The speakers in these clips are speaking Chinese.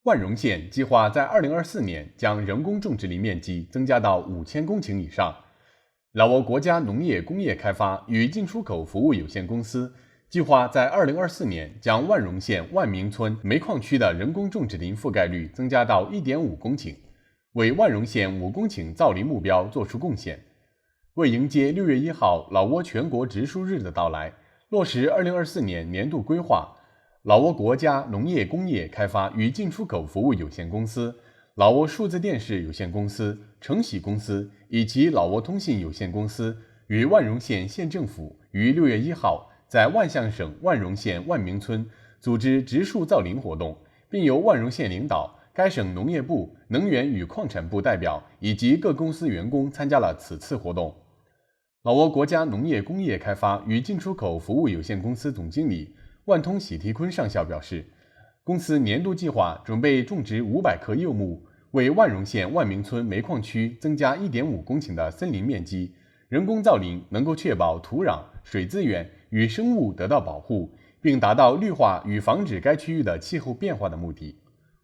万荣县计划在2024年将人工种植林面积增加到5000公顷以上。老挝国家农业工业开发与进出口服务有限公司计划在2024年将万荣县万明村煤矿区的人工种植林覆盖率增加到1.5公顷，为万荣县5公顷造林目标做出贡献。为迎接6月1号老挝全国植树日的到来，落实2024年年度规划，老挝国家农业工业开发与进出口服务有限公司、老挝数字电视有限公司、承喜公司以及老挝通信有限公司与万荣县县政府于6月1号在万象省万荣县万明村组织植树造林活动，并由万荣县领导、该省农业部、能源与矿产部代表以及各公司员工参加了此次活动。老挝国家农业工业开发与进出口服务有限公司总经理万通喜提坤上校表示，公司年度计划准备种植500棵柚木，为万荣县万明村煤矿区增加1.5公顷的森林面积。人工造林能够确保土壤、水资源与生物得到保护，并达到绿化与防止该区域的气候变化的目的。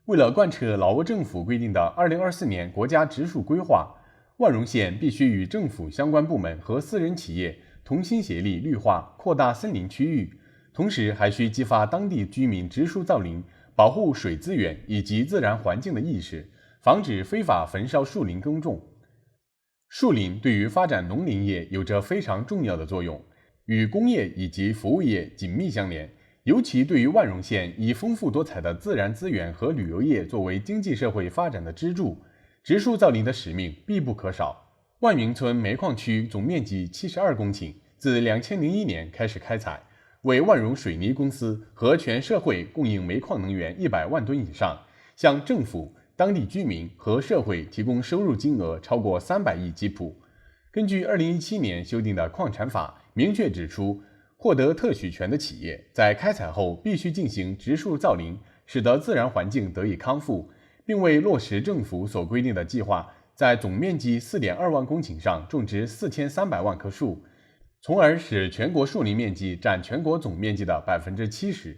为了贯彻老挝政府规定的2024年国家植树规划，万荣县必须与政府相关部门和私人企业同心协力绿化、扩大森林区域，同时还需激发当地居民植树造林、保护水资源以及自然环境的意识，防止非法焚烧树林耕种。树林对于发展农林业有着非常重要的作用，与工业以及服务业紧密相连，尤其对于万荣县以丰富多彩的自然资源和旅游业作为经济社会发展的支柱，植树造林的使命必不可少。万明村煤矿区总面积72公顷，自2001年开始开采，为万荣水泥公司和全社会供应煤矿能源100万吨以上，向政府、当地居民和社会提供收入金额超过300亿吉普。根据2017年修订的矿产法，明确指出，获得特许权的企业在开采后必须进行植树造林，使得自然环境得以康复，并为落实政府所规定的计划，在总面积4.2万公顷上种植4300万棵树，从而使全国树林面积占全国总面积的70%。